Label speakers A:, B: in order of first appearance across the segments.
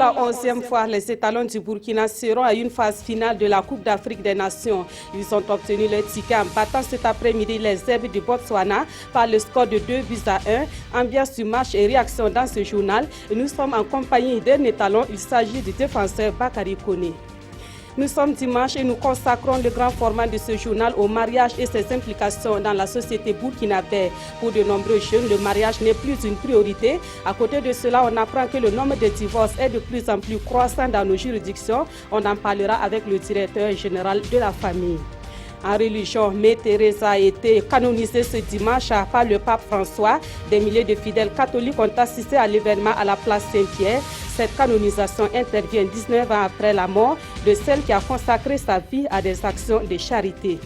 A: la 11e fois, les étalons du Burkina seront à une phase finale de la Coupe d'Afrique des Nations. Ils ont obtenu le ticket en battant cet après-midi les Zèbres du Botswana par le score de 2-1. Ambiance du match et réaction dans ce journal. Nous sommes en compagnie d'un étalon. Il s'agit du défenseur Bakary Koné. Nous sommes dimanche et nous consacrons le grand format de ce journal au mariage et ses implications dans la société burkinabé. Pour de nombreux jeunes, le mariage n'est plus une priorité. À côté de cela, on apprend que le nombre de divorces est de plus en plus croissant dans nos juridictions. On en parlera avec le directeur général de la famille. En religion, Mère Thérèse a été canonisée ce dimanche par le pape François. Des milliers de fidèles catholiques ont assisté à l'événement à la place Saint-Pierre. Cette canonisation intervient 19 ans après la mort de celle qui a consacré sa vie à des actions de charité.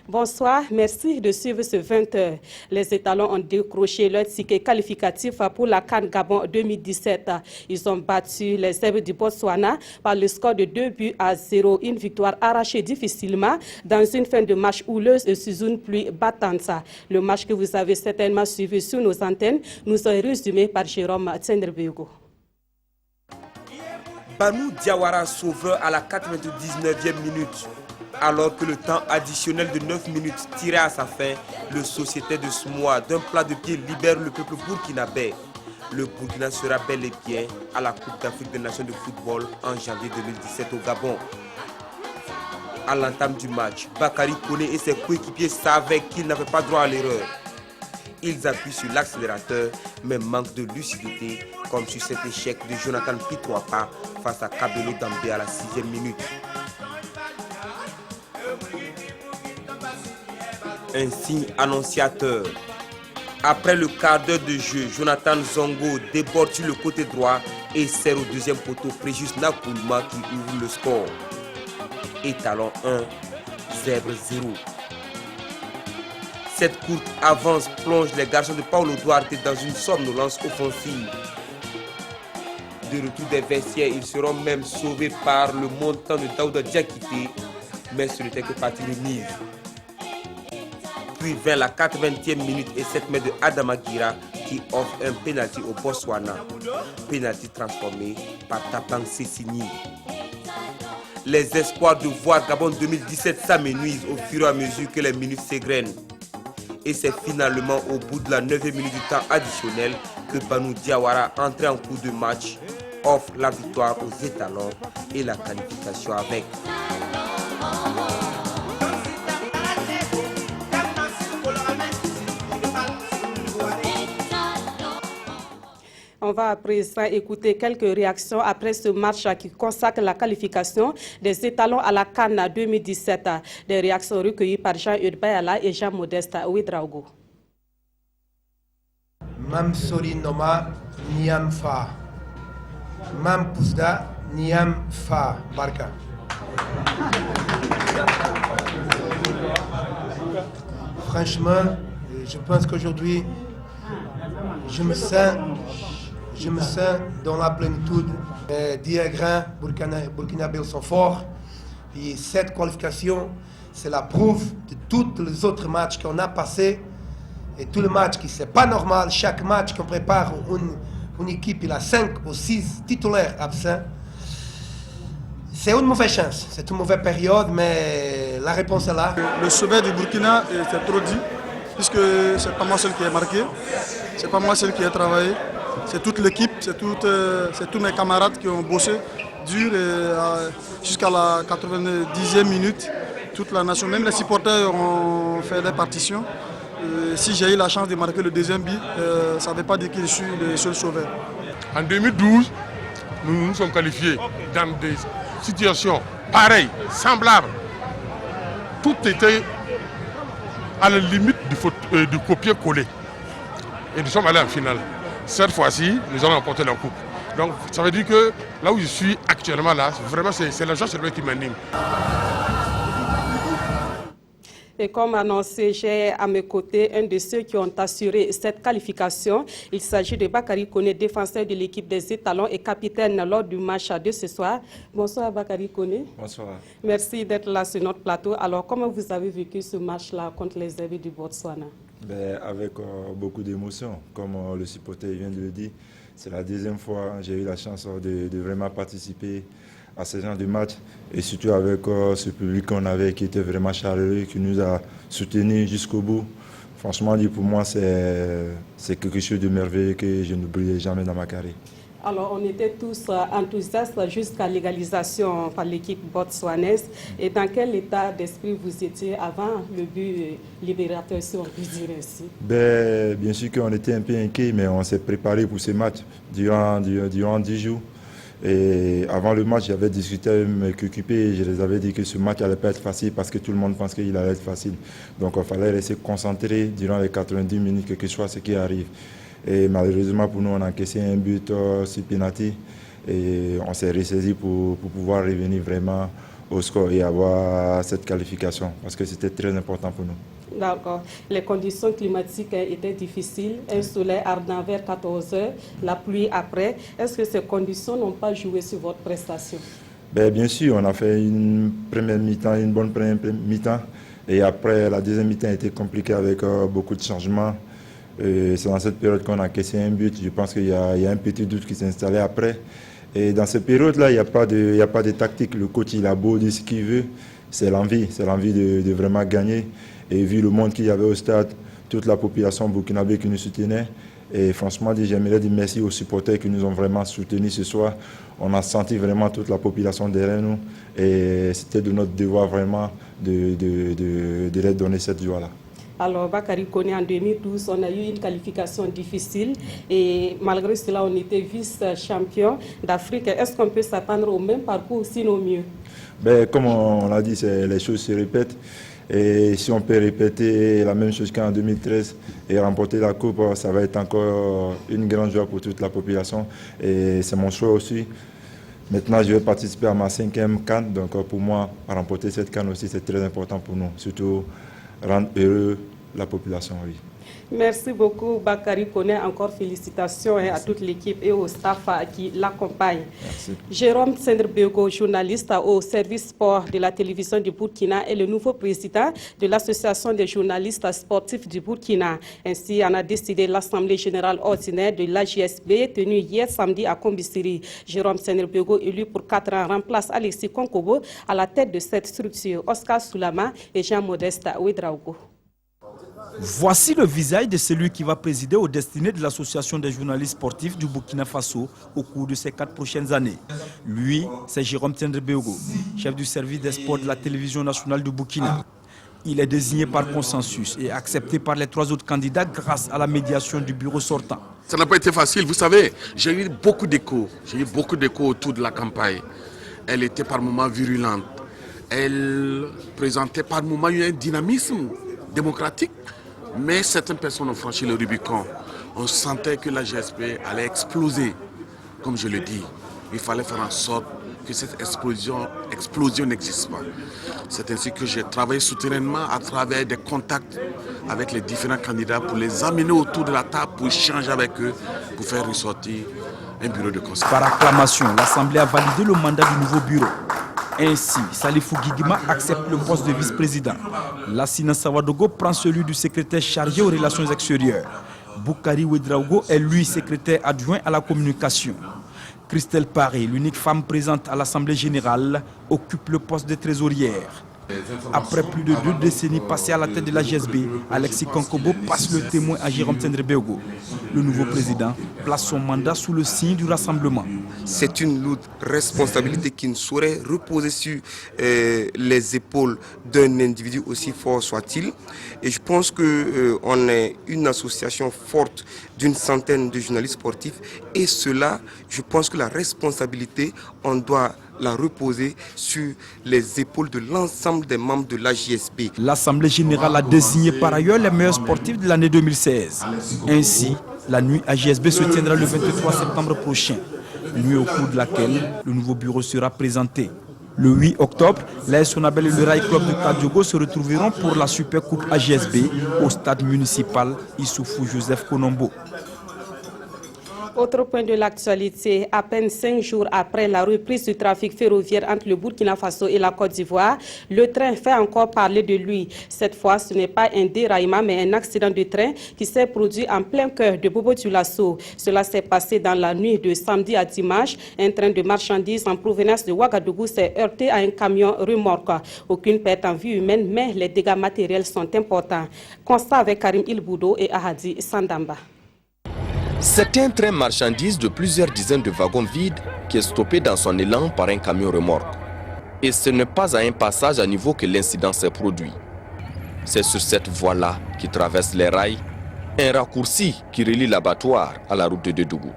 A: Bonsoir, merci de suivre ce 20h. Les étalons ont décroché leur ticket qualificatif pour la CAN Gabon 2017. Ils ont battu les Zèbres du Botswana par le score de 2-0. Une victoire arrachée difficilement dans une fin de match houleuse et sous une pluie battante. Le match que vous avez certainement suivi sur nos antennes nous est résumé par Jérôme Tsenderbego.
B: Banou Diawara sauveur à la 99e minute. Alors que le temps additionnel de 9 minutes tirait à sa fin, le sociétaire de Smoa d'un plat de pied libère le peuple burkinabé. Le Burkina sera bel et bien à la Coupe d'Afrique des Nations de football en janvier 2017 au Gabon. À l'entame du match, Bakary Koné et ses coéquipiers savaient qu'ils n'avaient pas droit à l'erreur. Ils appuient sur l'accélérateur, mais manquent de lucidité, comme sur cet échec de Jonathan Pitouapa face à Kabelo Dambé à la 6e minute. Un signe annonciateur. Après le quart d'heure de jeu, Jonathan Zongo déborde sur le côté droit et sert au deuxième poteau Préjus Nakoulma qui ouvre le score. Étalon 1, Zèbre 0. Cette courte avance plonge les garçons de Paulo Duarte dans une somnolence offensive. De retour des vestiaires, ils seront même sauvés par le montant de Daouda Diakité, mais ce n'était que partie remise. Puis vers la 80e minute et 7 mètres de Adama Gira qui offre un pénalty au Botswana. Pénalty transformé par Tapang Sessini. Les espoirs de voir Gabon 2017 s'amenuisent au fur et à mesure que les minutes s'égrènent. Et c'est finalement au bout de la 9e minute du temps additionnel que Banou Diawara, entré en cours de match, offre la victoire aux étalons et la qualification avec.
A: On va à présent écouter quelques réactions après ce match qui consacre la qualification des étalons à la CAN 2017. Des réactions recueillies par Jean-Eudes Bayala et Jean-Modeste Ouedraogo.
C: Mam Sori Noma Niam Fa. Mam Pousda Niam Fa. Barka. Franchement, je pense qu'aujourd'hui, je me sens dans la plénitude. Diagramme, Burkinabé sont forts. Et cette qualification, c'est la preuve de tous les autres matchs qu'on a passés. Et tous les matchs qui c'est pas normal. Chaque match qu'on prépare, une équipe, il a 5 ou 6 titulaires absents. C'est une mauvaise chance, c'est une mauvaise période, mais la réponse est là.
D: Le sommet du Burkina, c'est trop dit, puisque c'est pas moi seul qui ai marqué, c'est pas moi seul qui ai travaillé. C'est toute l'équipe, c'est tous mes camarades qui ont bossé dur jusqu'à la 90e minute. Toute la nation, même les supporters ont fait des partitions. Si j'ai eu la chance de marquer le deuxième but, ça ne veut pas dire que je suis le seul sauveur.
E: En 2012, nous nous sommes qualifiés dans des situations pareilles, semblables. Tout était à la limite du copier-coller. Et nous sommes allés en finale. Cette fois-ci, nous allons remporter la coupe. Donc ça veut dire que là où je suis actuellement, là, vraiment c'est la joie qui m'anime.
A: Et comme annoncé, j'ai à mes côtés un de ceux qui ont assuré cette qualification. Il s'agit de Bakary Koné, défenseur de l'équipe des étalons et capitaine lors du match de ce soir. Bonsoir Bakary Koné.
F: Bonsoir.
A: Merci d'être là sur notre plateau. Alors, comment vous avez vécu ce match-là contre les Zèbres du Botswana?
F: Avec beaucoup d'émotion, comme le supporter vient de le dire. C'est la deuxième fois que j'ai eu la chance de vraiment participer à ce genre de match. Et surtout avec ce public qu'on avait qui était vraiment chaleureux, qui nous a soutenus jusqu'au bout. Franchement, pour moi, c'est quelque chose de merveilleux que je n'oublierai jamais dans ma carrière.
A: Alors, on était tous enthousiastes jusqu'à l'égalisation par l'équipe botswanaise. Et dans quel état d'esprit vous étiez avant le but libérateur, si on peut dire ainsi?
F: Bien sûr qu'on était un peu inquiets, mais on s'est préparé pour ce match durant 10 jours. Et avant le match, j'avais discuté avec mes coéquipiers et je les avais dit que ce match n'allait pas être facile parce que tout le monde pense qu'il allait être facile. Donc, il fallait rester concentré durant les 90 minutes, quel que soit ce qui arrive. Et malheureusement pour nous, on a encaissé un but sur penalty et on s'est ressaisi pour pouvoir revenir vraiment au score et avoir cette qualification parce que c'était très important pour nous.
A: D'accord. Les conditions climatiques étaient difficiles, un soleil ardent vers 14 h, la pluie après. Est-ce que ces conditions n'ont pas joué sur votre prestation?
F: Bien sûr, on a fait une première mi-temps, une bonne première mi-temps et après la deuxième mi-temps a été compliquée avec beaucoup de changements. C'est dans cette période qu'on a encaissé un but. Je pense qu'il y a un petit doute qui s'est installé après. Et dans cette période-là, il n'y a pas de tactique. Le coach, il a beau dire ce qu'il veut. C'est l'envie de vraiment gagner. Et vu le monde qu'il y avait au stade, toute la population burkinabé qui nous soutenait. Et franchement, j'aimerais dire merci aux supporters qui nous ont vraiment soutenus ce soir. On a senti vraiment toute la population derrière nous. Et c'était de notre devoir vraiment de leur donner cette joie-là.
A: Alors, Bakary Koné, en 2012, on a eu une qualification difficile et malgré cela, on était vice-champion d'Afrique. Est-ce qu'on peut s'attendre au même parcours, sinon mieux?
F: Comme on l'a dit, les choses se répètent. Et si on peut répéter la même chose qu'en 2013 et remporter la coupe, ça va être encore une grande joie pour toute la population. Et c'est mon choix aussi. Maintenant, je vais participer à ma 5e CAN. Donc pour moi, remporter cette CAN aussi, c'est très important pour nous. Surtout rendre heureux la population, oui.
A: Merci beaucoup, Bakary Koné. Encore félicitations à toute l'équipe et au staff qui l'accompagne. Jérôme Tsendre-Bégo, journaliste au service sport de la télévision du Burkina, est le nouveau président de l'association des journalistes sportifs du Burkina. Ainsi, en a décidé l'Assemblée générale ordinaire de l'AJSB tenue hier samedi à Kombisiri. Jérôme Tsendre-Bégo, élu pour 4 ans, remplace Alexis Konkobo à la tête de cette structure. Oscar Soulama et Jean-Modeste Ouedraogo.
G: Voici le visage de celui qui va présider aux destinées de l'association des journalistes sportifs du Burkina Faso au cours de ces 4 prochaines années. Lui, c'est Jérôme Tsendre-Bégo, chef du service des sports de la télévision nationale du Burkina. Il est désigné par consensus et accepté par les 3 autres candidats grâce à la médiation du bureau sortant.
E: Ça n'a pas été facile, vous savez, j'ai eu beaucoup d'échos. J'ai eu beaucoup d'échos autour de la campagne. Elle était par moments virulente. Elle présentait par moments un dynamisme démocratique. Mais certaines personnes ont franchi le Rubicon. On sentait que la GSP allait exploser. Comme je le dis, il fallait faire en sorte que cette explosion n'existe pas. C'est ainsi que j'ai travaillé souterrainement à travers des contacts avec les différents candidats pour les amener autour de la table, pour échanger avec eux, pour faire ressortir un bureau de conseil.
G: Par acclamation, l'Assemblée a validé le mandat du nouveau bureau. Ainsi, Salifou Guigima accepte le poste de vice-président. Lassina Sawadogo prend celui du secrétaire chargé aux relations extérieures. Bakary Ouedraogo est lui secrétaire adjoint à la communication. Christelle Paré, l'unique femme présente à l'Assemblée générale, occupe le poste de trésorière. Après plus de 2 décennies passées à la tête de la GSB, Alexis Konkobo passe le témoin à Jérôme Tsendre-Bégo. Le nouveau président place son mandat sous le signe du rassemblement.
B: C'est une lourde responsabilité qui ne saurait reposer sur les épaules d'un individu aussi fort soit-il. Et je pense qu'on est une association forte d'une centaine de journalistes sportifs. Et cela, je pense que la responsabilité, on doit la reposer sur les épaules de l'ensemble des membres de l'AJSB.
G: L'Assemblée générale a désigné par ailleurs les meilleurs sportifs de l'année 2016. Ainsi, la nuit AJSB se tiendra le 23 septembre prochain, nuit au cours de laquelle le nouveau bureau sera présenté. Le 8 octobre, l'AS Sonabel et le Rail Club de Kadiogo se retrouveront pour la Super Coupe AJSB au stade municipal Issoufou Joseph Konombo.
A: Autre point de l'actualité, à peine 5 jours après la reprise du trafic ferroviaire entre le Burkina Faso et la Côte d'Ivoire, le train fait encore parler de lui. Cette fois, ce n'est pas un déraillement, mais un accident de train qui s'est produit en plein cœur de Bobo-Dioulasso. Cela s'est passé dans la nuit de samedi à dimanche. Un train de marchandises en provenance de Ouagadougou s'est heurté à un camion remorque. Aucune perte en vie humaine, mais les dégâts matériels sont importants. Constat avec Karim Ilboudo et Ahadi Sandamba.
H: C'est un train marchandise de plusieurs dizaines de wagons vides qui est stoppé dans son élan par un camion remorque. Et ce n'est pas à un passage à niveau que l'incident s'est produit. C'est sur cette voie-là qui traverse les rails, un raccourci qui relie l'abattoir à la route de Dédougou.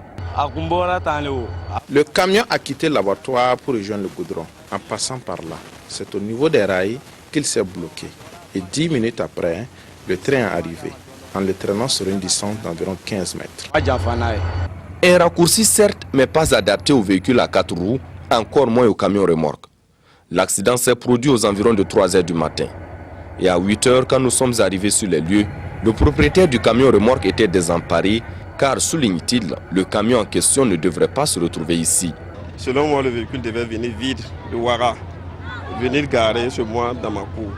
I: Le camion a quitté l'abattoir pour rejoindre le goudron. En passant par là, c'est au niveau des rails qu'il s'est bloqué. Et 10 minutes après, le train est arrivé, en le traînant sur une distance d'environ 15 mètres.
H: Un raccourci certes, mais pas adapté aux véhicules à 4 roues, encore moins aux camions remorques. L'accident s'est produit aux environs de 3 h du matin. Et à 8 h, quand nous sommes arrivés sur les lieux, le propriétaire du camion remorque était désemparé, car, souligne-t-il, le camion en question ne devrait pas se retrouver ici.
J: Selon moi, le véhicule devait venir vide de Ouara, venir garer ce mois dans ma cour.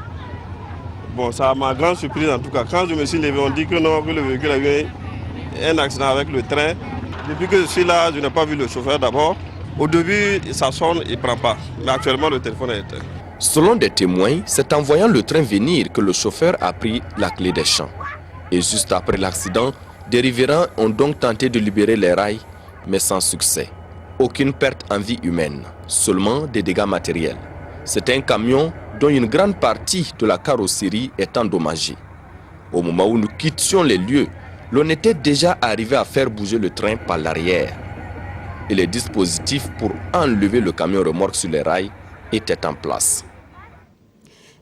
J: Bon, ça m'a grande surprise en tout cas. Quand je me suis levé, on dit que non, que le véhicule a eu un accident avec le train. Depuis que je suis là, je n'ai pas vu le chauffeur d'abord. Au début, ça sonne, il ne prend pas. Mais actuellement, le téléphone est éteint.
H: Selon des témoins, c'est en voyant le train venir que le chauffeur a pris la clé des champs. Et juste après l'accident, des riverains ont donc tenté de libérer les rails, mais sans succès. Aucune perte en vie humaine, seulement des dégâts matériels. C'est un camion dont une grande partie de la carrosserie est endommagée. Au moment où nous quittions les lieux, l'on était déjà arrivé à faire bouger le train par l'arrière. Et les dispositifs pour enlever le camion remorque sur les rails étaient en place.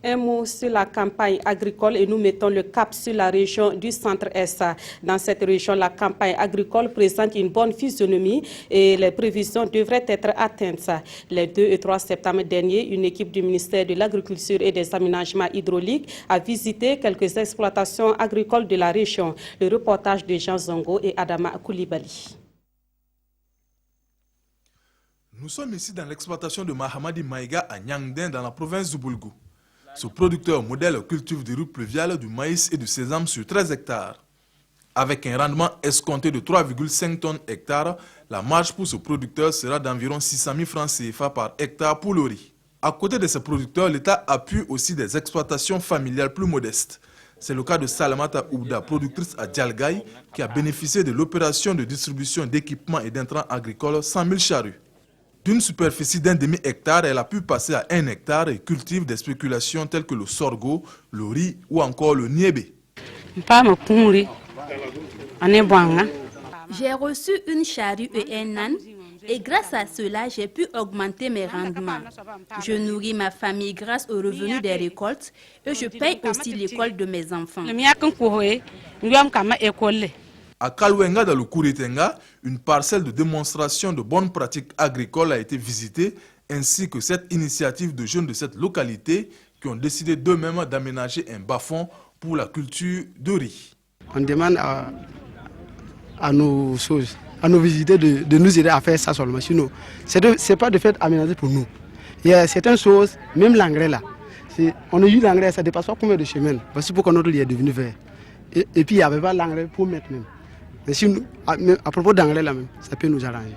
A: Un mot sur la campagne agricole et nous mettons le cap sur la région du centre-est. Dans cette région, la campagne agricole présente une bonne physionomie et les prévisions devraient être atteintes. Les 2 et 3 septembre dernier, une équipe du ministère de l'Agriculture et des Aménagements hydrauliques a visité quelques exploitations agricoles de la région. Le reportage de Jean Zongo et Adama Koulibaly.
K: Nous sommes ici dans l'exploitation de Mahamadi Maïga à Nyangden dans la province du Boulgou. Ce producteur modèle cultive des rues pluviales, du maïs et du sésame sur 13 hectares. Avec un rendement escompté de 3,5 tonnes hectare, la marge pour ce producteur sera d'environ 600 000 francs CFA par hectare pour le riz. À côté de ces producteurs, l'État appuie aussi des exploitations familiales plus modestes. C'est le cas de Salamata Oubda, productrice à Djalgaï, qui a bénéficié de l'opération de distribution d'équipements et d'intrants agricoles 100 000 charrues. D'une superficie d'1 demi-hectare, elle a pu passer à 1 hectare et cultive des spéculations telles que le sorgho, le riz ou encore le niébé.
L: J'ai reçu une charrue et un âne et grâce à cela, j'ai pu augmenter mes rendements. Je nourris ma famille grâce aux revenus des récoltes et je paye aussi l'école de mes enfants.
K: À Kalwenga, dans le Kouritenga, une parcelle de démonstration de bonnes pratiques agricoles a été visitée, ainsi que cette initiative de jeunes de cette localité qui ont décidé d'eux-mêmes d'aménager un bas-fond pour la culture de riz.
M: On demande à nos visiteurs de nous aider à faire ça seulement. Sinon, ce n'est pas de fait aménagé pour nous. Il y a certaines choses, même l'engrais là, on a eu l'engrais, ça ne dépasse pas combien de chemins. Voici pourquoi notre lit est devenu vert. Et puis il n'y avait pas l'engrais pour mettre même. Mais si nous, à propos d'engrais là même, ça peut nous arranger.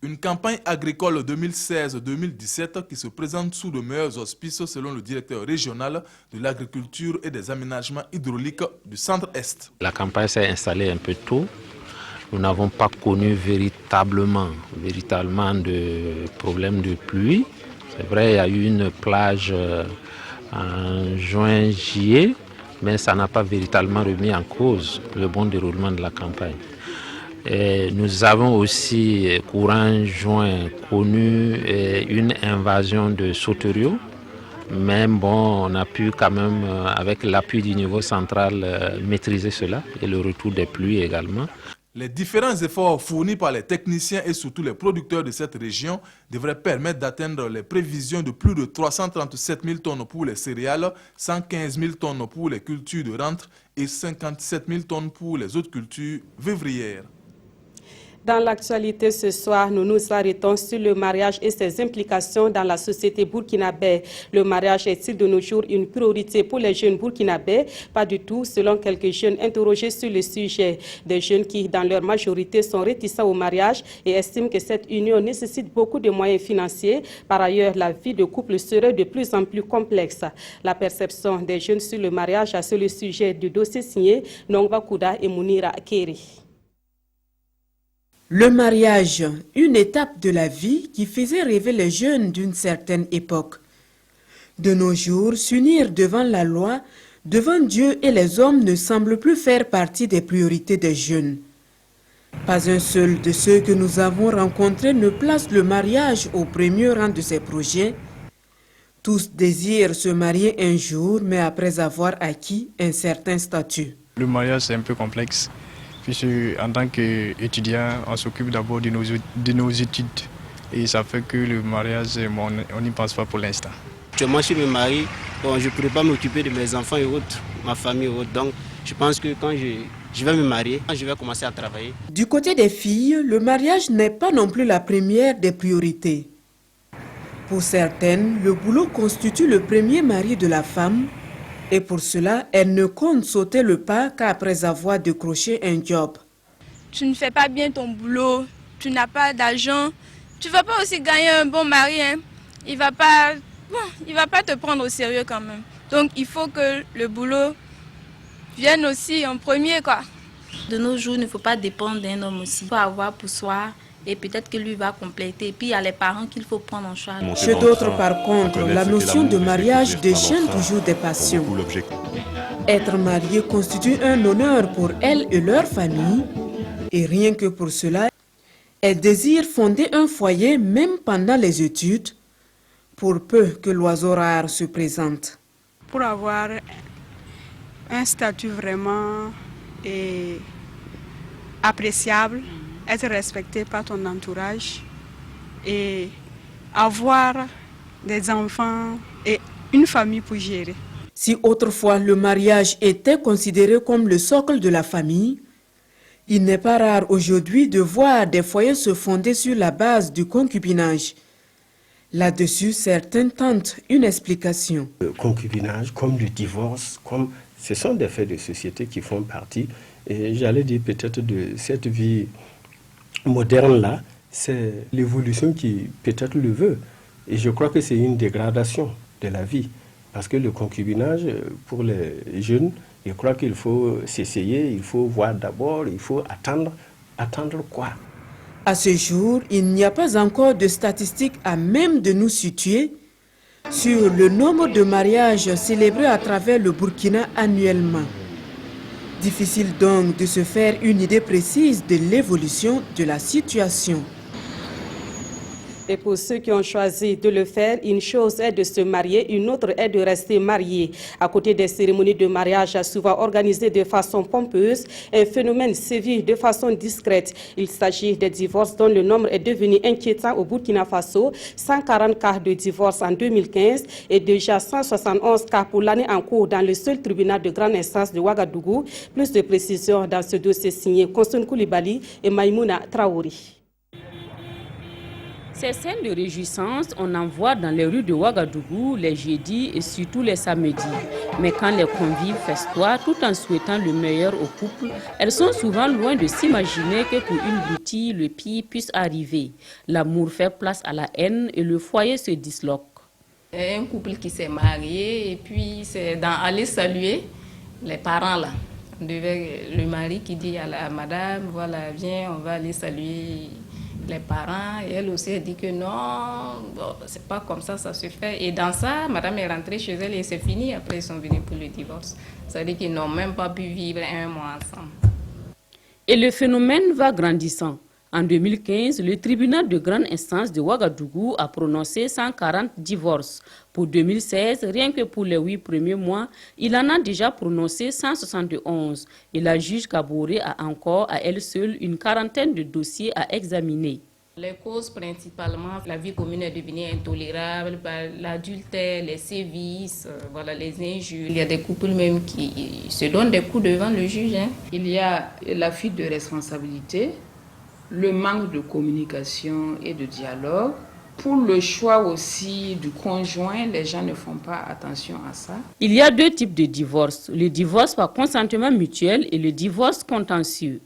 K: Une campagne agricole 2016-2017 qui se présente sous de meilleurs auspices selon le directeur régional de l'agriculture et des aménagements hydrauliques du centre-est.
N: La campagne s'est installée un peu tôt. Nous n'avons pas connu véritablement de problème de pluie. C'est vrai, il y a eu une plage en juin-juillet. Mais ça n'a pas véritablement remis en cause le bon déroulement de la campagne. Et nous avons aussi, courant juin, connu une invasion de sauteriaux. Mais bon, on a pu quand même, avec l'appui du niveau central, maîtriser cela et le retour des pluies également.
K: Les différents efforts fournis par les techniciens et surtout les producteurs de cette région devraient permettre d'atteindre les prévisions de plus de 337 000 tonnes pour les céréales, 115 000 tonnes pour les cultures de rentre et 57 000 tonnes pour les autres cultures vivrières.
A: Dans l'actualité ce soir, nous nous arrêtons sur le mariage et ses implications dans la société burkinabé. Le mariage est-il de nos jours une priorité pour les jeunes burkinabés? Pas du tout, selon quelques jeunes interrogés sur le sujet. Des jeunes qui, dans leur majorité, sont réticents au mariage et estiment que cette union nécessite beaucoup de moyens financiers. Par ailleurs, la vie de couple serait de plus en plus complexe. La perception des jeunes sur le mariage sur le sujet du dossier signé Nongba Kouda et Mounira Keri.
O: Le mariage, une étape de la vie qui faisait rêver les jeunes d'une certaine époque. De nos jours, s'unir devant la loi, devant Dieu et les hommes ne semble plus faire partie des priorités des jeunes. Pas un seul de ceux que nous avons rencontrés ne place le mariage au premier rang de ses projets. Tous désirent se marier un jour, mais après avoir acquis un certain statut.
P: Le mariage, c'est un peu complexe. Puisque en tant qu'étudiant, on s'occupe d'abord de nos études. Et ça fait que le mariage, on n'y pense pas pour l'instant.
Q: Moi, je suis marié, bon, je ne pourrais pas m'occuper de mes enfants et autres, ma famille et autres. Donc, je pense que quand je vais me marier, je vais commencer à travailler.
O: Du côté des filles, le mariage n'est pas non plus la première des priorités. Pour certaines, le boulot constitue le premier mari de la femme. Et pour cela, elle ne compte sauter le pas qu'après avoir décroché un job.
R: Tu ne fais pas bien ton boulot, tu n'as pas d'argent, tu ne vas pas aussi gagner un bon mari. Hein. Il va pas te prendre au sérieux quand même. Donc il faut que le boulot vienne aussi en premier, quoi.
L: De nos jours, il ne faut pas dépendre d'un homme aussi. Il faut avoir pour soi. Et peut-être que lui va compléter. Et puis il y a les parents qu'il faut prendre en charge.
O: Chez d'autres, par contre, la notion de mariage déchaîne toujours des passions. Être marié constitue un honneur pour elles et leur famille. Et rien que pour cela, elles désirent fonder un foyer même pendant les études, pour peu que l'oiseau rare se présente.
S: Pour avoir un statut vraiment appréciable, être respecté par ton entourage et avoir des enfants et une famille pour gérer.
O: Si autrefois le mariage était considéré comme le socle de la famille, il n'est pas rare aujourd'hui de voir des foyers se fonder sur la base du concubinage. Là-dessus, certains tentent une explication.
T: Le concubinage, comme le divorce, ce sont des faits de société qui font partie, et j'allais dire peut-être de cette vie moderne-là, c'est l'évolution qui peut-être le veut. Et je crois que c'est une dégradation de la vie. Parce que le concubinage, pour les jeunes, je crois qu'il faut s'essayer, il faut voir d'abord, il faut attendre. Attendre quoi?
O: À ce jour, il n'y a pas encore de statistiques à même de nous situer sur le nombre de mariages célébrés à travers le Burkina annuellement. Difficile donc de se faire une idée précise de l'évolution de la situation.
A: Et pour ceux qui ont choisi de le faire, une chose est de se marier, une autre est de rester marié. À côté des cérémonies de mariage souvent organisées de façon pompeuse, un phénomène sévit de façon discrète. Il s'agit des divorces dont le nombre est devenu inquiétant au Burkina Faso. 140 cas de divorce en 2015 et déjà 171 cas pour l'année en cours dans le seul tribunal de grande instance de Ouagadougou. Plus de précisions dans ce dossier signé Konsun Koulibaly et Maïmouna Traori.
U: Ces scènes de réjouissance, on en voit dans les rues de Ouagadougou les jeudis et surtout les samedis. Mais quand les convives festoient tout en souhaitant le meilleur au couple, elles sont souvent loin de s'imaginer que pour une boutique, le pire puisse arriver. L'amour fait place à la haine et le foyer se disloque.
V: Un couple qui s'est marié et puis c'est dans aller saluer les parents là. Le mari qui dit à la madame, voilà, viens, on va aller saluer les parents, et elle aussi a dit que non, bon, c'est pas comme ça se fait. Et dans ça, madame est rentrée chez elle et c'est fini. Après, ils sont venus pour le divorce. Ça veut dire qu'ils n'ont même pas pu vivre un mois ensemble.
U: Et le phénomène va grandissant. En 2015, le tribunal de grande instance de Ouagadougou a prononcé 140 divorces. Pour 2016, rien que pour les 8 premiers mois, il en a déjà prononcé 171. Et la juge Kaboré a encore à elle seule une quarantaine de dossiers à examiner.
V: Les causes principalement, la vie commune est devenue intolérable, l'adultère, les sévices, voilà, les injures. Il y a des couples même qui se donnent des coups devant le juge. Hein.
W: Il y a la fuite de responsabilité.
C: le manque de communication et de dialogue. Pour le choix aussi du conjoint, les gens ne font pas attention à ça.
U: Il y a deux types de divorce, le divorce par consentement mutuel et le divorce contentieux.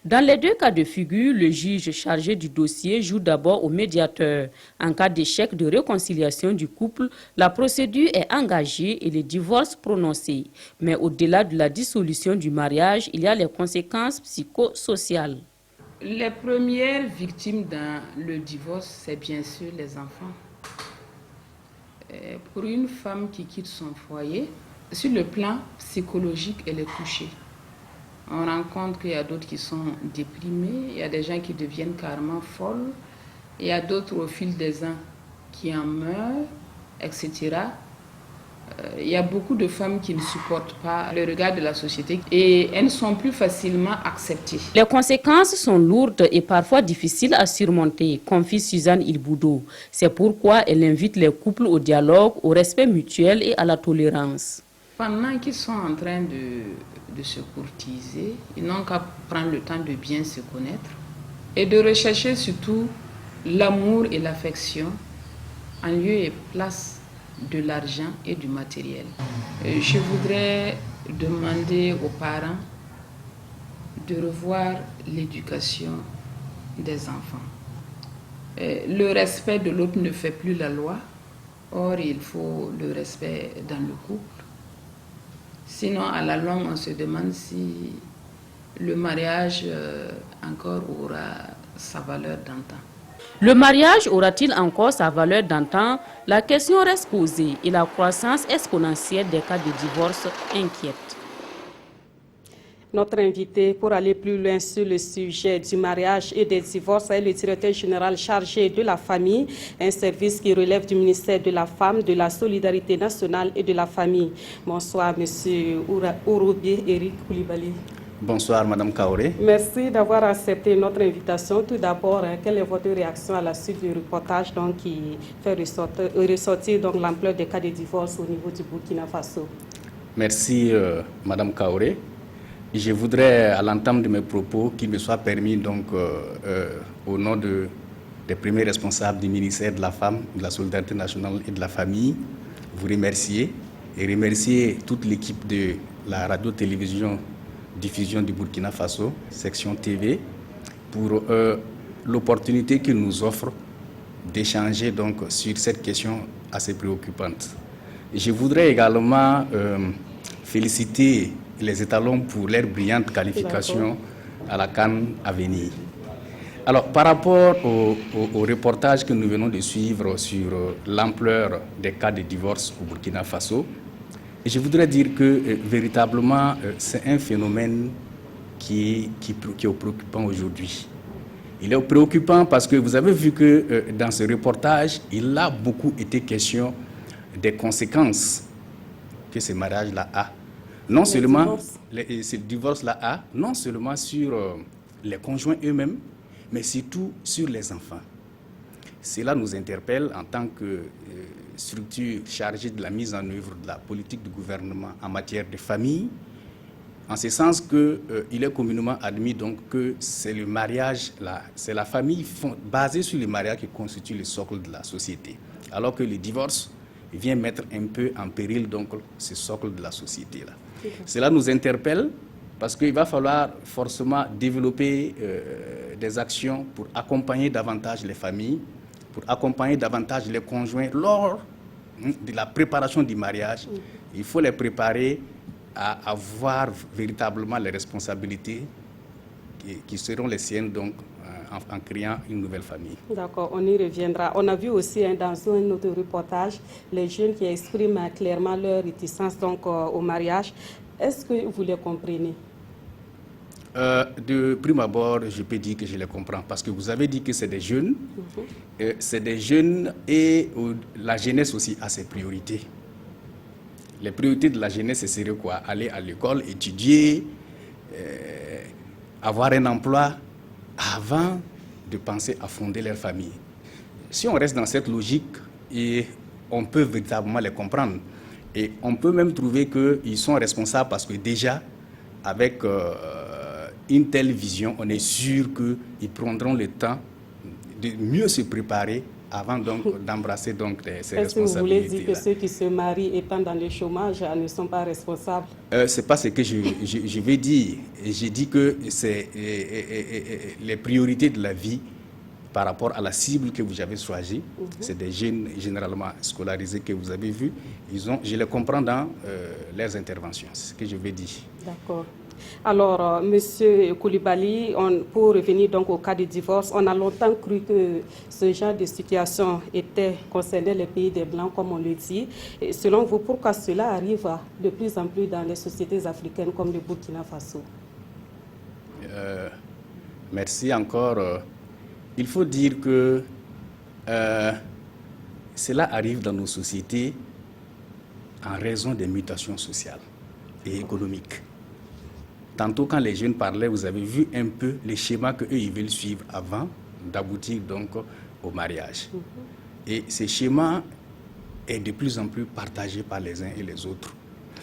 U: Dans les deux cas de figure, le juge chargé du dossier joue d'abord au médiateur. En cas d'échec de réconciliation du couple, la procédure est engagée et le divorce prononcé. Mais au-delà de la dissolution du mariage, il y a les conséquences psychosociales.
C: Les premières victimes dans le divorce, c'est bien sûr les enfants. Pour une femme qui quitte son foyer, sur le plan psychologique, elle est touchée. On rencontre qu'il y a d'autres qui sont déprimés, il y a des gens qui deviennent carrément folles, il y a d'autres au fil des ans qui en meurent, etc. Il y a beaucoup de femmes qui ne supportent pas le regard de la société et elles sont plus facilement acceptées.
U: Les conséquences sont lourdes et parfois difficiles à surmonter, confie Suzanne Ilboudo. C'est pourquoi elle invite les couples au dialogue, au respect mutuel et à la tolérance.
C: Pendant qu'ils sont en train de se courtiser, ils n'ont qu'à prendre le temps de bien se connaître et de rechercher surtout l'amour et l'affection en lieu et place de l'argent et du matériel. Je voudrais demander aux parents de revoir l'éducation des enfants. Le respect de l'autre ne fait plus la loi, or il faut le respect dans le couple. Sinon, à la longue, on se demande si le mariage encore aura sa valeur d'antan.
U: Le mariage aura-t-il encore sa valeur d'antan? La question reste posée et la croissance exponentielle des cas de divorce inquiète.
A: Notre invité pour aller plus loin sur le sujet du mariage et des divorces est le directeur général chargé de la famille, un service qui relève du ministère de la Femme, de la Solidarité nationale et de la famille. Bonsoir, Monsieur Ourobié Eric Koulibaly.
D: Bonsoir, Madame Kaoré.
A: Merci d'avoir accepté notre invitation. Tout d'abord, quelle est votre réaction à la suite du reportage qui fait ressortir l'ampleur des cas de divorce au niveau du Burkina Faso?
D: Merci, Madame Kaoré. Je voudrais, à l'entame de mes propos, qu'il me soit permis, au nom des premiers responsables du ministère de la Femme, de la Solidarité nationale et de la famille, vous remercier et remercier toute l'équipe de la radio-télévision diffusion du Burkina Faso, section TV, pour l'opportunité qu'il nous offre d'échanger sur cette question assez préoccupante. Je voudrais également féliciter les étalons pour leur brillante qualification à la CAN à venir. Alors, par rapport au reportage que nous venons de suivre sur l'ampleur des cas de divorce au Burkina Faso, je voudrais dire que véritablement, c'est un phénomène qui est préoccupant aujourd'hui. Il est préoccupant parce que vous avez vu que dans ce reportage, il a beaucoup été question des conséquences que ce mariage-là a. Non seulement ce divorce-là a, non seulement sur les conjoints eux-mêmes, mais surtout sur les enfants. Cela nous interpelle en tant que structure chargée de la mise en œuvre de la politique du gouvernement en matière de famille, en ce sens qu'il est communément admis que c'est le mariage, c'est la famille basée sur le mariage qui constitue le socle de la société, alors que le divorce vient mettre un peu en péril ce socle de la société-là. Cela nous interpelle parce qu'il va falloir forcément développer des actions pour accompagner davantage les familles, pour accompagner davantage les conjoints lors de la préparation du mariage. Il faut les préparer à avoir véritablement les responsabilités qui seront les siennes en créant une nouvelle famille.
A: D'accord, on y reviendra. On a vu aussi dans un autre reportage les jeunes qui expriment clairement leur réticence au mariage. Est-ce que vous les comprenez?
D: De prime abord, je peux dire que je les comprends parce que vous avez dit que c'est des jeunes. C'est des jeunes et la jeunesse aussi a ses priorités. Les priorités de la jeunesse, ce serait quoi? Aller à l'école, étudier, avoir un emploi avant de penser à fonder leur famille. Si on reste dans cette logique, on peut véritablement les comprendre. Et on peut même trouver qu'ils sont responsables parce que déjà, avec une telle vision, on est sûr qu'ils prendront le temps de mieux se préparer avant donc d'embrasser donc ces responsabilités.
A: Est-ce que vous voulez dire que ceux qui se marient étant dans le chômage ne sont pas responsables?
D: C'est pas ce que je vais dire. J'ai dit que c'est les priorités de la vie par rapport à la cible que vous avez choisie. C'est des jeunes généralement scolarisés que vous avez vus. Je les comprends dans leurs interventions, c'est ce que je vais dire.
A: D'accord. Alors, Monsieur Koulibaly, pour revenir donc au cas de divorce, on a longtemps cru que ce genre de situation concernait les pays des Blancs, comme on le dit. Et selon vous, pourquoi cela arrive de plus en plus dans les sociétés africaines comme le Burkina Faso?
D: Merci encore. Il faut dire que cela arrive dans nos sociétés en raison des mutations sociales et économiques. Tantôt, quand les jeunes parlaient, vous avez vu un peu les schémas qu'eux, ils veulent suivre avant d'aboutir donc au mariage. Et ces schémas est de plus en plus partagé par les uns et les autres.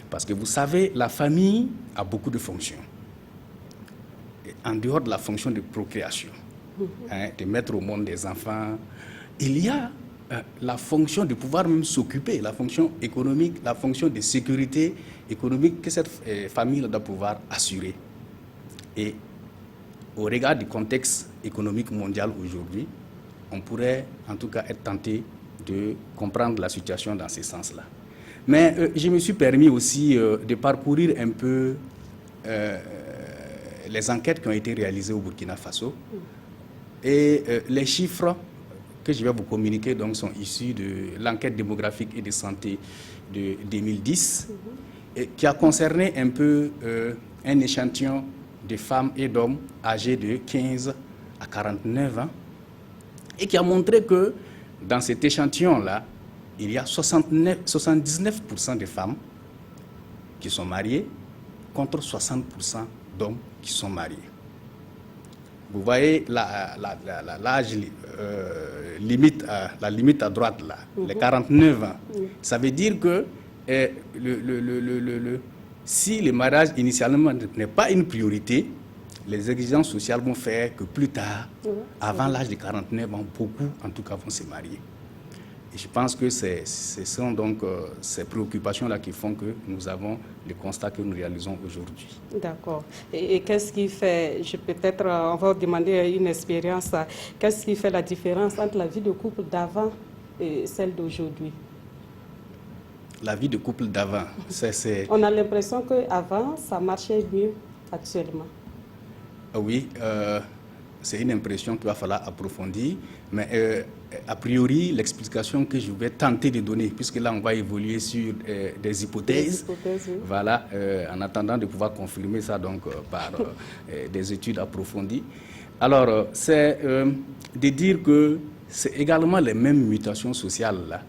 D: Parce que vous savez, la famille a beaucoup de fonctions. Et en dehors de la fonction de procréation, de mettre au monde des enfants, il y a la fonction de pouvoir même s'occuper, la fonction économique, la fonction de sécurité économique que cette famille doit pouvoir assurer. Et au regard du contexte économique mondial aujourd'hui, on pourrait en tout cas être tenté de comprendre la situation dans ce sens-là. Mais je me suis permis aussi de parcourir un peu les enquêtes qui ont été réalisées au Burkina Faso. Et les chiffres que je vais vous communiquer donc, sont issus de l'enquête démographique et de santé de 2010, et qui a concerné un peu un échantillon de femmes et d'hommes âgés de 15 à 49 ans, et qui a montré que dans cet échantillon-là, il y a 79% de femmes qui sont mariées contre 60% d'hommes qui sont mariés. Vous voyez l'âge limite, la limite à droite, là, les 49 ans. Ça veut dire que si le mariage initialement n'est pas une priorité, les exigences sociales vont faire que plus tard, avant l'âge de 49 ans, beaucoup en tout cas vont se marier. Et je pense que ce sont donc ces préoccupations-là qui font que nous avons le constat que nous réalisons aujourd'hui.
A: D'accord. Et qu'est-ce qui fait, peut-être on va demander une expérience, qu'est-ce qui fait la différence entre la vie de couple d'avant et celle d'aujourd'hui?
D: La vie de couple d'avant, c'est...
A: On a l'impression qu'avant, ça marchait mieux actuellement.
D: Oui, c'est une impression qu'il va falloir approfondir, mais a priori, l'explication que je vais tenter de donner, puisque là on va évoluer sur des hypothèses, oui. Voilà, en attendant de pouvoir confirmer ça donc, par des études approfondies. Alors, c'est de dire que c'est également les mêmes mutations sociales là,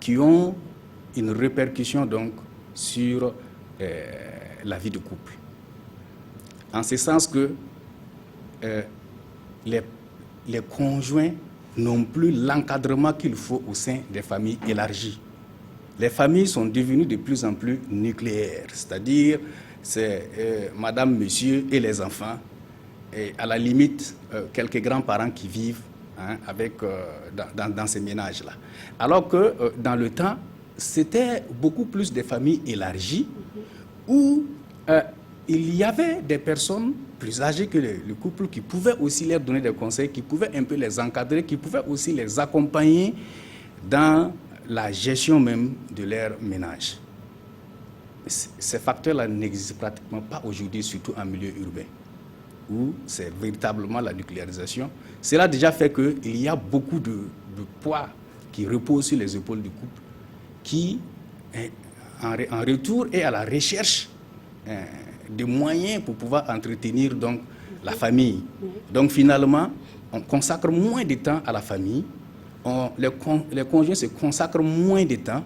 D: qui ont une répercussion donc, sur la vie de couple. En ce sens que les conjoints n'ont plus l'encadrement qu'il faut au sein des familles élargies. Les familles sont devenues de plus en plus nucléaires, c'est-à-dire c'est madame, monsieur et les enfants, et à la limite quelques grands-parents qui vivent avec, dans ces ménages-là. Alors que dans le temps, c'était beaucoup plus des familles élargies où il y avait des personnes plus âgées que le couple qui pouvaient aussi leur donner des conseils, qui pouvaient un peu les encadrer, qui pouvaient aussi les accompagner dans la gestion même de leur ménage. Ces facteurs-là n'existent pratiquement pas aujourd'hui, surtout en milieu urbain, où c'est véritablement la nucléarisation. Cela a déjà fait qu'il y a beaucoup de poids qui repose sur les épaules du couple, qui, en retour, est à la recherche de moyens pour pouvoir entretenir donc, la famille. Donc finalement, on consacre moins de temps à la famille, les conjoints se consacrent moins de temps,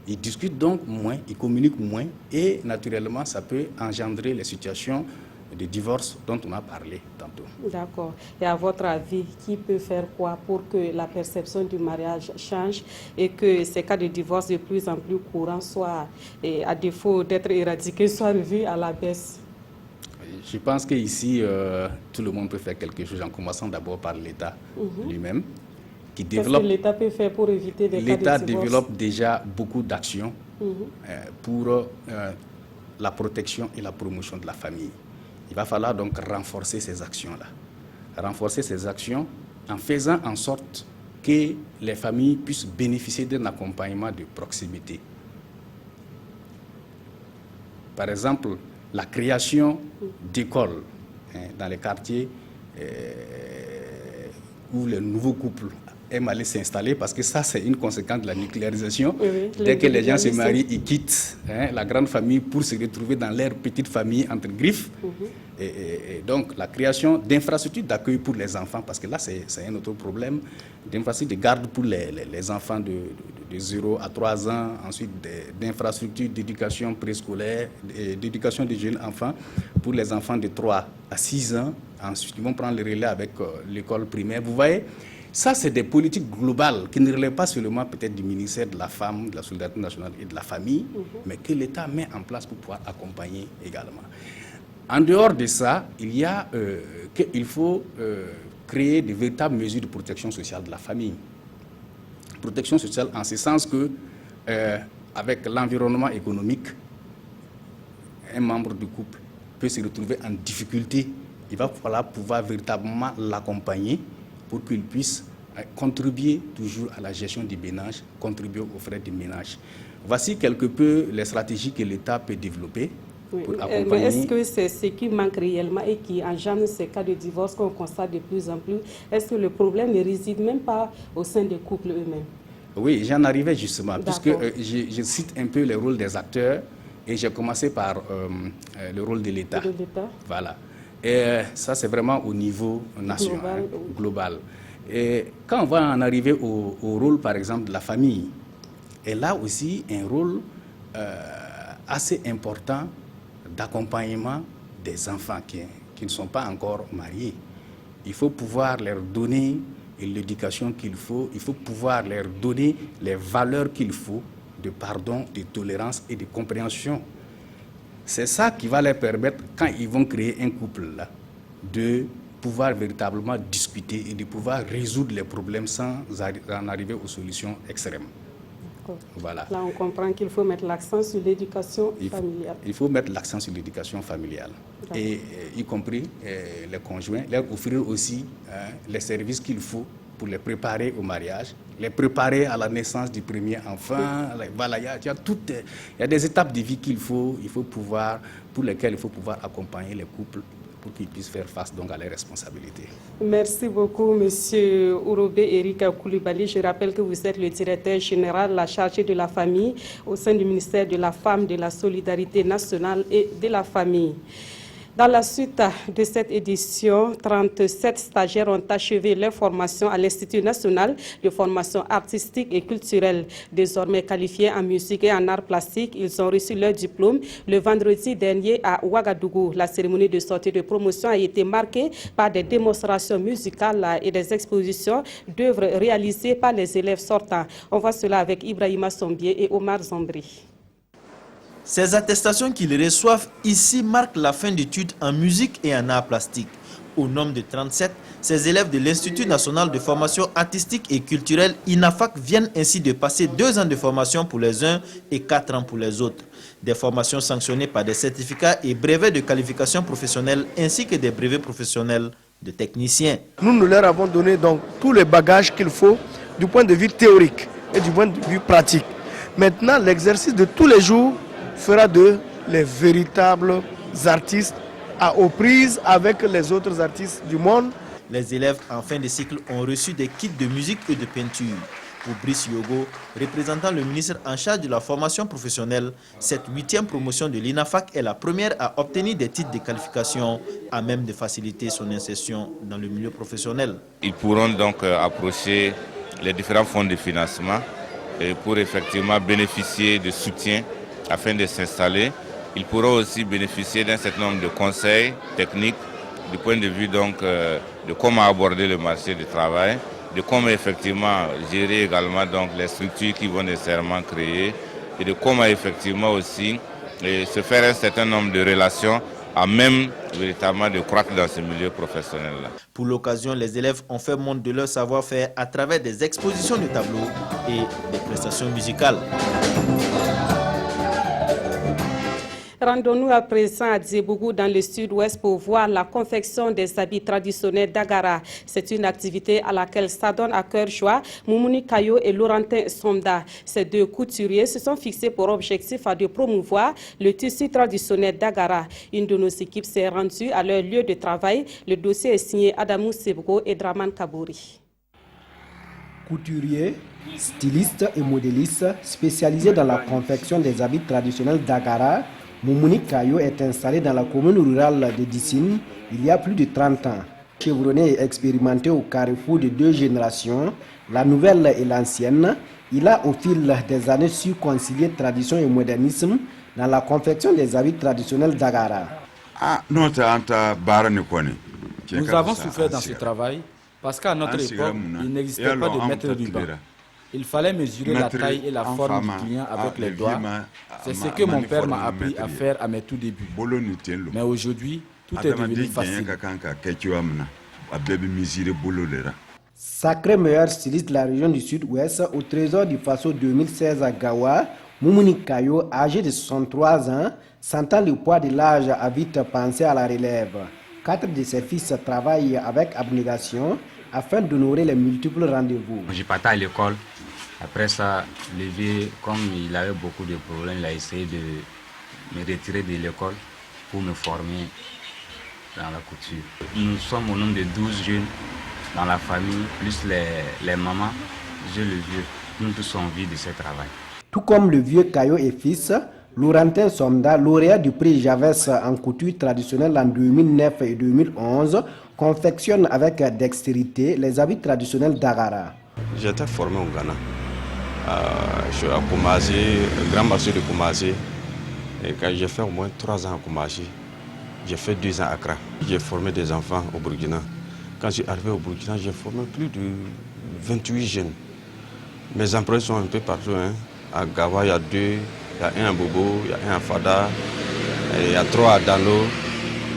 D: ils discutent donc moins, ils communiquent moins, et naturellement, ça peut engendrer les situations de divorce dont on a parlé tantôt. D'accord.
A: Et à votre avis, qui peut faire quoi pour que la perception du mariage change et que ces cas de divorce de plus en plus courants soient, à défaut d'être éradiqués, soient revus à la baisse?
D: Je pense qu'ici, tout le monde peut faire quelque chose, en commençant d'abord par l'État lui-même.
A: Qu'est-ce que l'État peut faire pour éviter des cas de divorce?
D: L'État développe déjà beaucoup d'actions pour la protection et la promotion de la famille. Il va falloir donc renforcer ces actions-là. Renforcer ces actions en faisant en sorte que les familles puissent bénéficier d'un accompagnement de proximité. Par exemple, la création d'écoles dans les quartiers où les nouveaux couples aiment aller s'installer, parce que ça, c'est une conséquence de la nucléarisation. Dès que les gens se marient, ils quittent la grande famille pour se retrouver dans leur petite famille entre griffes. Et donc, la création d'infrastructures d'accueil pour les enfants, parce que là, c'est un autre problème, d'infrastructures de garde pour les enfants de 0 à 3 ans, ensuite d'infrastructures d'éducation préscolaire, d'éducation des jeunes enfants pour les enfants de 3 à 6 ans. Ensuite, ils vont prendre le relais avec l'école primaire. Vous voyez, ça, c'est des politiques globales qui ne relèvent pas seulement peut-être du ministère de la Femme, de la Solidarité nationale et de la Famille, mais que l'État met en place pour pouvoir accompagner également. En dehors de ça, il faut créer de véritables mesures de protection sociale de la famille. Protection sociale en ce sens que, avec l'environnement économique, un membre du couple peut se retrouver en difficulté. Il va falloir pouvoir véritablement l'accompagner pour qu'il puisse contribuer toujours à la gestion du ménage, contribuer aux frais du ménage. Voici quelque peu les stratégies que l'État peut développer.
A: Mais est-ce que c'est ce qui manque réellement et qui engendre ces cas de divorce qu'on constate de plus en plus? Est-ce que le problème ne réside même pas au sein des couples eux-mêmes?
D: Oui, j'en arrivais justement, puisque je cite un peu le rôle des acteurs et j'ai commencé par le rôle de l'État. Voilà. Et ça, c'est vraiment au niveau national, global. Et quand on va en arriver au rôle, par exemple, de la famille, elle a aussi un rôle assez important d'accompagnement des enfants qui ne sont pas encore mariés. Il faut pouvoir leur donner l'éducation qu'il faut, il faut pouvoir leur donner les valeurs qu'il faut de pardon, de tolérance et de compréhension. C'est ça qui va leur permettre, quand ils vont créer un couple, là, de pouvoir véritablement discuter et de pouvoir résoudre les problèmes sans en arriver aux solutions extrêmes. Voilà.
A: Là, on comprend qu'il faut mettre l'accent sur l'éducation familiale.
D: Il faut mettre l'accent sur l'éducation familiale, et y compris les conjoints, leur offrir aussi les services qu'il faut pour les préparer au mariage, les préparer à la naissance du premier enfant. Voilà, il y a des étapes de vie pour lesquelles il faut pouvoir accompagner les couples pour qu'ils puissent faire face donc à leurs responsabilités.
A: Merci beaucoup, Monsieur Ourobé Eric Koulibaly. Je rappelle que vous êtes le directeur général, la chargée de la famille au sein du ministère de la Femme, de la Solidarité nationale et de la Famille. Dans la suite de cette édition, 37 stagiaires ont achevé leur formation à l'Institut national de formation artistique et culturelle. Désormais qualifiés en musique et en arts plastiques, ils ont reçu leur diplôme le vendredi dernier à Ouagadougou. La cérémonie de sortie de promotion a été marquée par des démonstrations musicales et des expositions d'œuvres réalisées par les élèves sortants. On voit cela avec Ibrahima Sombier et Omar Zambri.
E: Ces attestations qu'ils reçoivent ici marquent la fin d'études en musique et en arts plastiques. Au nombre de 37, ces élèves de l'Institut national de formation artistique et culturelle INAFAC viennent ainsi de passer 2 ans de formation pour les uns et 4 ans pour les autres. Des formations sanctionnées par des certificats et brevets de qualification professionnelle ainsi que des brevets professionnels de techniciens.
M: Nous leur avons donné donc tout le bagage qu'il faut du point de vue théorique et du point de vue pratique. Maintenant, l'exercice de tous les jours fera d'eux les véritables artistes aux prises avec les autres artistes du monde.
E: Les élèves en fin de cycle ont reçu des kits de musique et de peinture. Pour Brice Yogo, représentant le ministre en charge de la formation professionnelle, cette 8e promotion de l'INAFAC est la première à obtenir des titres de qualification à même de faciliter son insertion dans le milieu professionnel.
F: Ils pourront donc approcher les différents fonds de financement pour effectivement bénéficier de soutien afin de s'installer. Ils pourront aussi bénéficier d'un certain nombre de conseils techniques du point de vue donc de comment aborder le marché du travail, de comment effectivement gérer également donc les structures qui vont nécessairement créer et de comment effectivement aussi se faire un certain nombre de relations à même véritablement de croître dans ce milieu professionnel-là.
E: Pour l'occasion, les élèves ont fait montre de leur savoir-faire à travers des expositions de tableaux et des prestations musicales.
A: Rendons-nous à présent à Djébougou dans le sud-ouest pour voir la confection des habits traditionnels d'Agara. C'est une activité à laquelle s'adonnent à cœur joie Moumouni Kayo et Laurentin Somda. Ces deux couturiers se sont fixés pour objectif de promouvoir le tissu traditionnel d'Agara. Une de nos équipes s'est rendue à leur lieu de travail. Le dossier est signé Adamou Sebgo et Draman Kabouri.
B: Couturiers, stylistes et modélistes spécialisés dans la confection des habits traditionnels d'Agara, Moumouni Kayo est installé dans la commune rurale de Dissine il y a plus de 30 ans. Chevronné et expérimenté au carrefour de deux générations, la nouvelle et l'ancienne, il a au fil des années su concilier tradition et modernisme dans la confection des habits traditionnels d'Agara.
G: Nous avons souffert dans ce travail parce qu'à notre époque, il n'existait pas de mètre ruban. Il fallait mesurer la taille et la forme du client avec les doigts. C'est ce que mon père m'a appris à faire à mes tout débuts. Mais aujourd'hui, tout est devenu facile.
B: Sacré meilleur styliste de la région du sud-ouest, au trésor du Faso 2016 à Gawa, Moumouni Kayo, âgé de 63 ans, sentant le poids de l'âge, a vite pensé à la relève. 4 de ses fils travaillent avec abnégation afin d'honorer les multiples rendez-vous.
W: Je partais à l'école. Après ça, le vieux, comme il avait beaucoup de problèmes, il a essayé de me retirer de l'école pour me former dans la couture. Nous sommes au nombre de 12 jeunes dans la famille, plus les mamans, j'ai le vieux. Nous tous sommes envie de ce travail.
B: Tout comme le vieux Kayo et fils, Laurentin Somda, lauréat du prix Javès en couture traditionnelle en 2009 et 2011, confectionne avec dextérité les habits traditionnels d'Agara.
X: J'étais formé au Ghana. Je suis à Koumassi, le grand marché de Koumassi. Et quand j'ai fait au moins 3 ans à Koumassi, j'ai fait 2 ans à Accra. J'ai formé des enfants au Burkina. Quand je suis arrivé au Burkina, j'ai formé plus de 28 jeunes. Mes employés sont un peu partout. À Gawa, il y a 2, il y a un à Bobo, il y a un à Fada, il y a 3 à Dalo,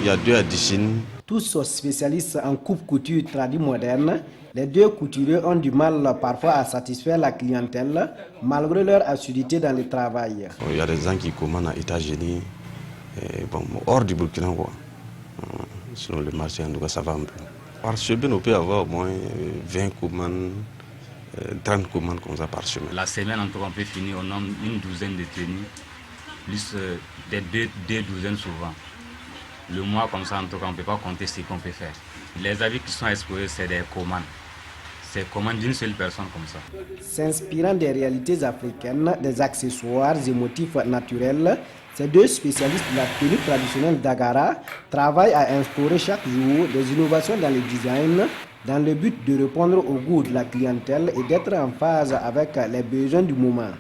X: il y a 2 à Dissine.
B: Tous spécialistes en coupe-couture tradie moderne, les deux couturiers ont du mal parfois à satisfaire la clientèle, malgré leur assiduité dans le travail.
X: Il y a des gens qui commandent aux États-Unis, hors du Burkina. Sur le marché, en tout cas, ça va un peu. Par semaine, on peut avoir au moins 20 commandes, 30 commandes comme ça par semaine.
W: La semaine, en tout cas, on peut finir au nombre d'une douzaine de tenues, plus des deux douzaines souvent. Le mois comme ça, en tout cas, on ne peut pas compter ce qu'on peut faire. Les habits qui sont exposés, c'est des commandes. C'est commandes d'une seule personne comme ça.
B: S'inspirant des réalités africaines, des accessoires et motifs naturels, ces deux spécialistes de la tenue traditionnelle d'Agara travaillent à instaurer chaque jour des innovations dans le design, dans le but de répondre au goût de la clientèle et d'être en phase avec les besoins du moment.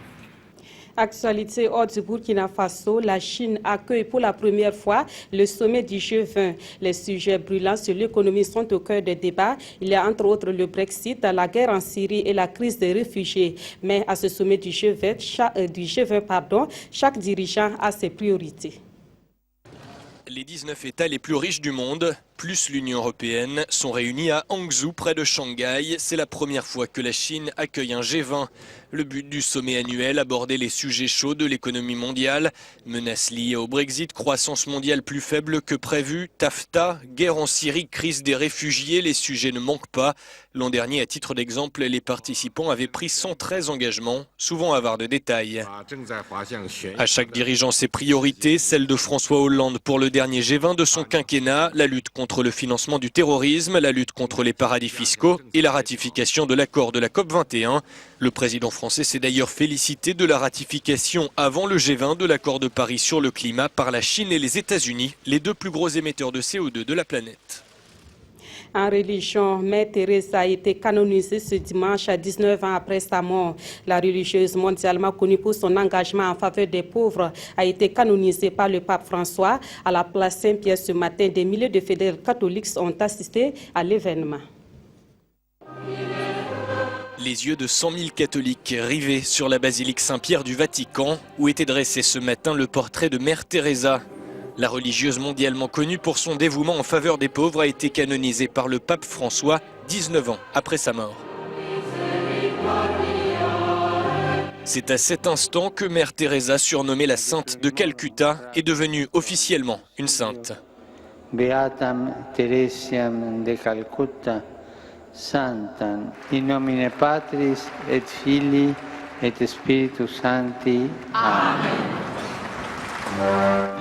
A: Actualité hors du Burkina Faso, la Chine accueille pour la première fois le sommet du G20. Les sujets brûlants sur l'économie sont au cœur des débats. Il y a entre autres le Brexit, la guerre en Syrie et la crise des réfugiés. Mais à ce sommet du G20, chaque dirigeant a ses priorités.
Y: Les 19 États les plus riches du monde, plus l'Union européenne, sont réunis à Hangzhou, près de Shanghai. C'est la première fois que la Chine accueille un G20. Le but du sommet annuel, aborder les sujets chauds de l'économie mondiale. Menaces liées au Brexit, croissance mondiale plus faible que prévu, TAFTA, guerre en Syrie, crise des réfugiés, les sujets ne manquent pas. L'an dernier, à titre d'exemple, les participants avaient pris 113 engagements, souvent avares de détails. À chaque dirigeant ses priorités, celle de François Hollande pour le dernier G20 de son quinquennat, la lutte contre le financement du terrorisme, la lutte contre les paradis fiscaux et la ratification de l'accord de la COP21. Le président français s'est d'ailleurs félicité de la ratification avant le G20 de l'accord de Paris sur le climat par la Chine et les États-Unis, les deux plus gros émetteurs de CO2 de la planète.
A: En religion, Mère Thérèse a été canonisée ce dimanche à 19 ans après sa mort. La religieuse mondialement connue pour son engagement en faveur des pauvres a été canonisée par le pape François à la place Saint-Pierre ce matin. Des milliers de fidèles catholiques ont assisté à l'événement.
Y: Les yeux de 100 000 catholiques rivés sur la basilique Saint-Pierre du Vatican, où était dressé ce matin le portrait de Mère Teresa. La religieuse mondialement connue pour son dévouement en faveur des pauvres a été canonisée par le pape François 19 ans après sa mort. C'est à cet instant que Mère Teresa, surnommée la Sainte de Calcutta, est devenue officiellement une sainte.
H: Beatam Teresiam de Calcutta, Santam, in nomine Patris et Filii et Spiritus Sancti. Amen.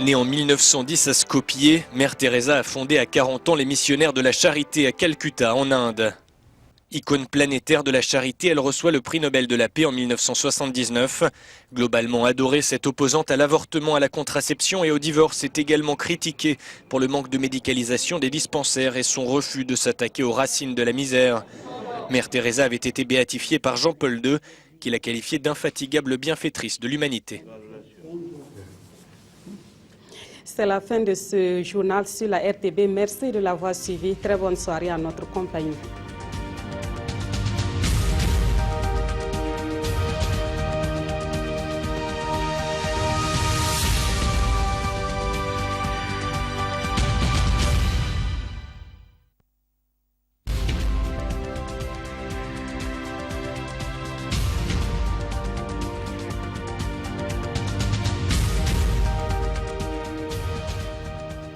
Y: Née en 1910 à Skopje, Mère Teresa a fondé à 40 ans les missionnaires de la charité à Calcutta, en Inde. Icône planétaire de la charité, elle reçoit le prix Nobel de la paix en 1979. Globalement adorée, cette opposante à l'avortement, à la contraception et au divorce est également critiquée pour le manque de médicalisation des dispensaires et son refus de s'attaquer aux racines de la misère. Mère Teresa avait été béatifiée par Jean-Paul II, qui l'a qualifiée d'infatigable bienfaitrice de l'humanité.
A: C'est la fin de ce journal sur la RTB. Merci de l'avoir suivi. Très bonne soirée à notre compagnie.